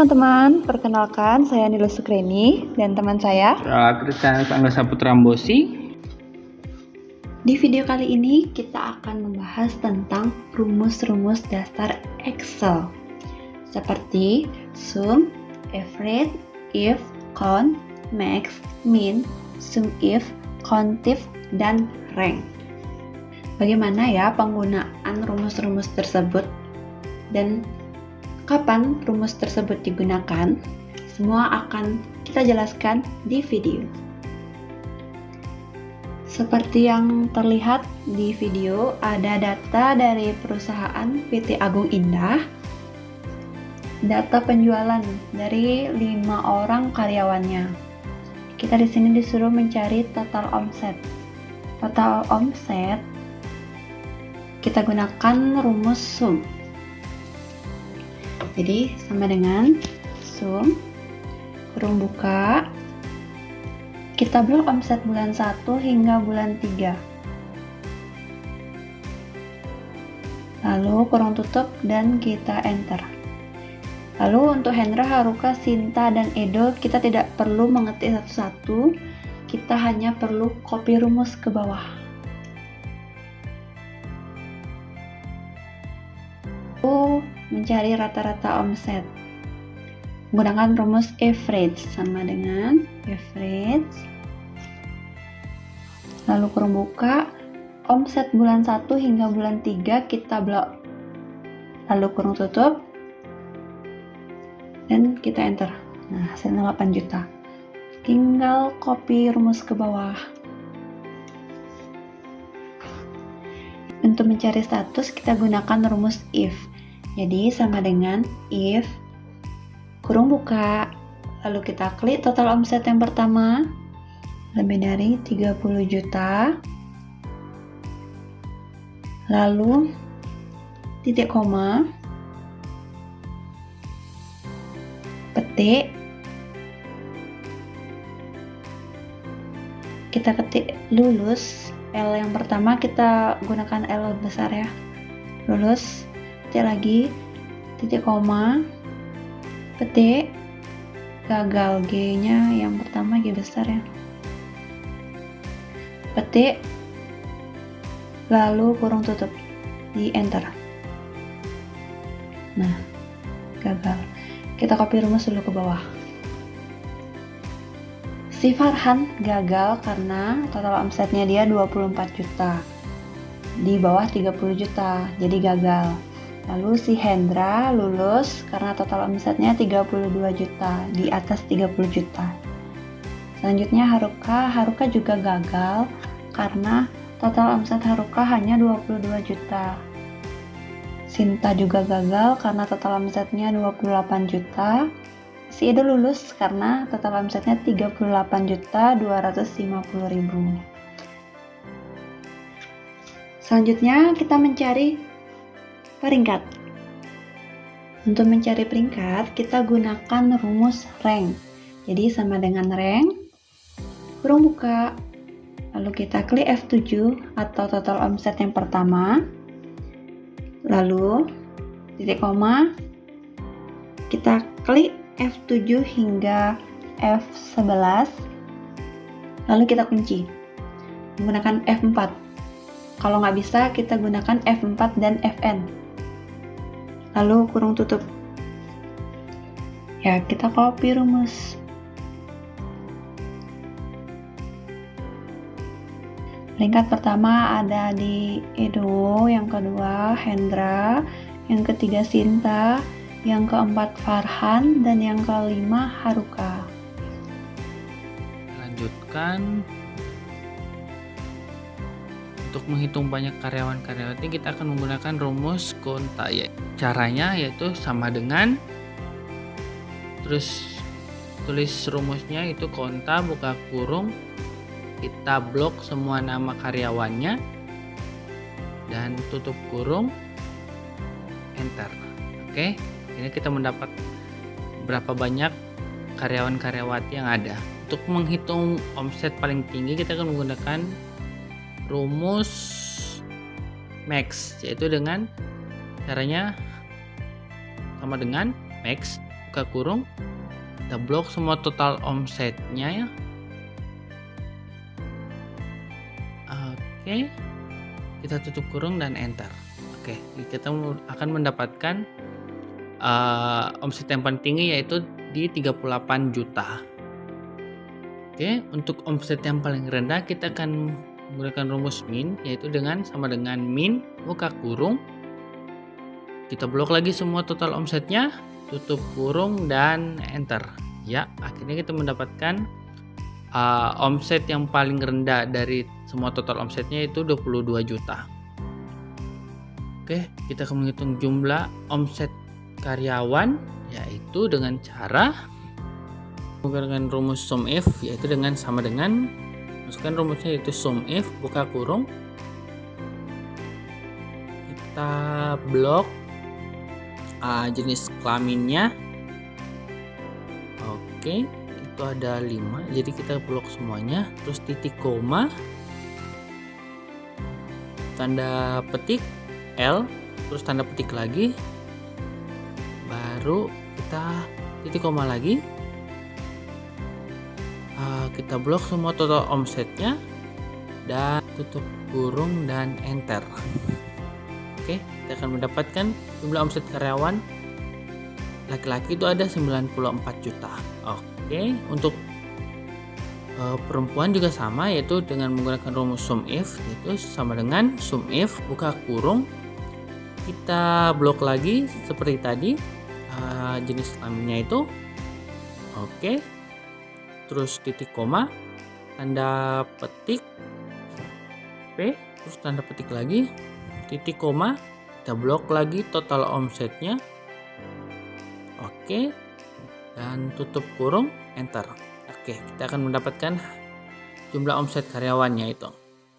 teman-teman, perkenalkan saya Nilo Sukreni dan teman saya Kristianus Angga Saputra Ambosi. Di video kali ini kita akan membahas tentang rumus-rumus dasar Excel seperti sum, average, if, count, max, min, sum if, countif, dan rank. Bagaimana ya penggunaan rumus-rumus tersebut dan kapan rumus tersebut digunakan? Semua akan kita jelaskan di video. Seperti yang terlihat di video, ada data dari perusahaan PT Agung Indah, data penjualan dari 5 orang karyawannya. Kita di sini disuruh mencari total omset. Total omset kita gunakan rumus sum. Jadi sama dengan sum kurung buka, kita blok omset bulan 1 hingga bulan 3, lalu kurung tutup dan kita enter. Lalu untuk Hendra, Haruka, Sinta, dan Edo kita tidak perlu mengetik satu-satu, kita hanya perlu copy rumus ke bawah. Mencari rata-rata omset menggunakan rumus average, sama dengan average, lalu kurung buka, omset bulan 1 hingga bulan 3 kita blok, lalu kurung tutup dan kita enter. Nah, hasilnya 8 juta. Tinggal copy rumus ke bawah. Untuk mencari status kita gunakan rumus if. Jadi sama dengan if kurung buka, lalu kita klik total omset yang pertama lebih dari 30 juta, lalu titik koma, petik, kita ketik lulus. L yang pertama kita gunakan L besar ya, lulus, petik lagi, titik koma, petik, gagal, G nya yang pertama G besar ya, petik, lalu kurung tutup, di enter. Nah, gagal. Kita copy rumus dulu ke bawah. Si Farhan gagal karena total omsetnya dia 24 juta, di bawah 30 juta, jadi gagal. Lalu si Hendra lulus karena total omsetnya 32 juta, di atas 30 juta. Selanjutnya Haruka juga gagal karena total omset Haruka hanya 22 juta. Sinta juga gagal karena total omsetnya 28 juta. Si Edo lulus karena total omsetnya 38 juta 250 ribu. Selanjutnya kita mencari peringkat. Untuk mencari peringkat kita gunakan rumus rank. Jadi sama dengan rank kurung buka, lalu kita klik F7 atau total omset yang pertama, lalu titik koma, kita klik F7 hingga F11, lalu kita kunci menggunakan F4. Kalau nggak bisa kita gunakan F4 dan Fn, lalu kurung tutup ya, kita copy rumus. Peringkat pertama ada di Edo, yang kedua Hendra, yang ketiga Sinta, yang keempat Farhan, dan yang kelima Haruka. Lanjutkan. Untuk menghitung banyak karyawan-karyawan ini kita akan menggunakan rumus konta ya. Caranya yaitu sama dengan, terus tulis rumusnya itu konta buka kurung, kita blok semua nama karyawannya dan tutup kurung, enter. Oke, ini kita mendapat berapa banyak karyawan-karyawati yang ada. Untuk menghitung omset paling tinggi kita akan menggunakan rumus max, yaitu dengan caranya sama dengan max buka kurung, kita blok semua total omsetnya ya. Oke, kita tutup kurung dan enter. Oke, kita akan mendapatkan omset yang paling tinggi yaitu di 38 juta. Oke, untuk omset yang paling rendah kita akan menggunakan rumus min, yaitu sama dengan min buka kurung, kita blok lagi semua total omsetnya, tutup kurung dan enter. Ya, akhirnya kita mendapatkan omset yang paling rendah dari semua total omsetnya itu 22 juta. Oke, kita akan menghitung jumlah omset karyawan, yaitu dengan cara menggunakan rumus sum if, yaitu sama dengan masukkan rumusnya, yaitu sum if buka kurung, kita blok jenis kelaminnya. Oke, itu ada 5, jadi kita blok semuanya, terus titik koma, tanda petik L, terus tanda petik lagi, baru kita titik koma lagi, kita blok semua total omsetnya dan tutup kurung dan enter. Oke, kita akan mendapatkan jumlah omset karyawan laki-laki itu ada 94 juta. Oke, untuk perempuan juga sama, yaitu dengan menggunakan rumus sum if, yaitu sama dengan sum if buka kurung, kita blok lagi seperti tadi jenis kelaminnya itu. Oke, terus titik koma, tanda petik P, terus tanda petik lagi, titik koma, kita blok lagi total omsetnya. Oke, dan tutup kurung, enter. Oke, kita akan mendapatkan jumlah omset karyawannya itu.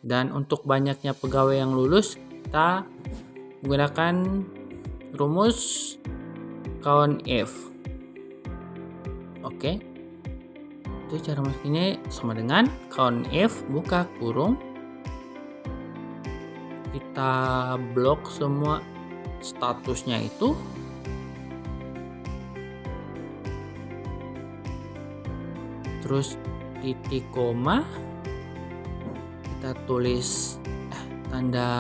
Dan untuk banyaknya pegawai yang lulus, kita menggunakan rumus count if. Oke, itu cara masukinnya sama dengan count if buka kurung, kita blok semua statusnya itu, terus titik koma, kita tulis tanda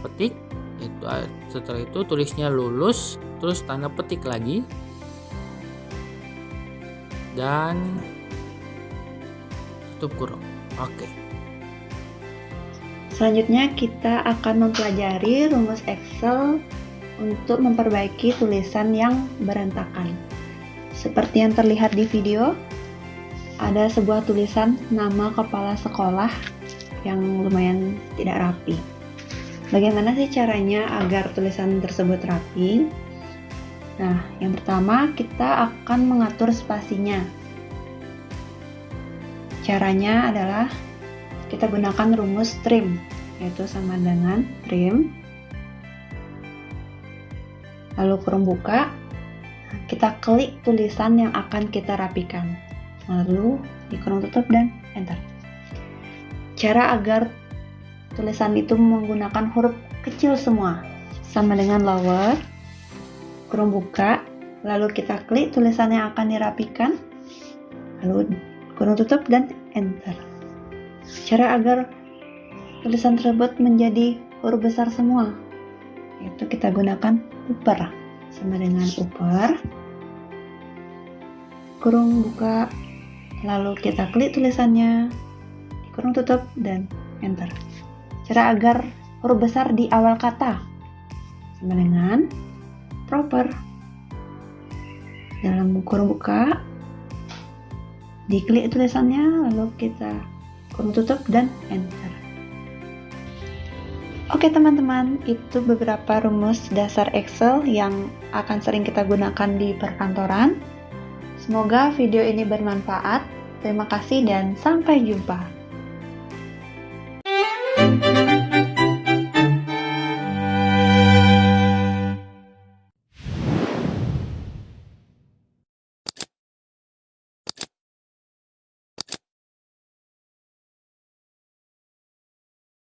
petik, itu setelah itu tulisnya lulus, terus tanda petik lagi dan tutup kurung. Oke. Selanjutnya kita akan mempelajari rumus Excel untuk memperbaiki tulisan yang berantakan. Seperti yang terlihat di video, ada sebuah tulisan nama kepala sekolah yang lumayan tidak rapi. Bagaimana sih caranya agar tulisan tersebut rapi? Nah, yang pertama kita akan mengatur spasinya. Caranya adalah kita gunakan rumus trim, yaitu sama dengan trim, lalu kurung buka, kita klik tulisan yang akan kita rapikan, lalu di kurung tutup dan enter. Cara agar tulisan itu menggunakan huruf kecil semua, sama dengan lower, kurung buka, lalu kita klik tulisan yang akan dirapikan, lalu kurung tutup dan enter. Cara agar tulisan tersebut menjadi huruf besar semua, yaitu kita gunakan upper, sama dengan upper, kurung buka, lalu kita klik tulisannya, kurung tutup dan enter. Cara agar huruf besar di awal kata, sama dengan proper, dalam kurung buka, diklik tulisannya, lalu kita kurung tutup dan enter. Oke teman-teman, itu beberapa rumus dasar Excel yang akan sering kita gunakan di perkantoran. Semoga video ini bermanfaat. Terima kasih dan sampai jumpa.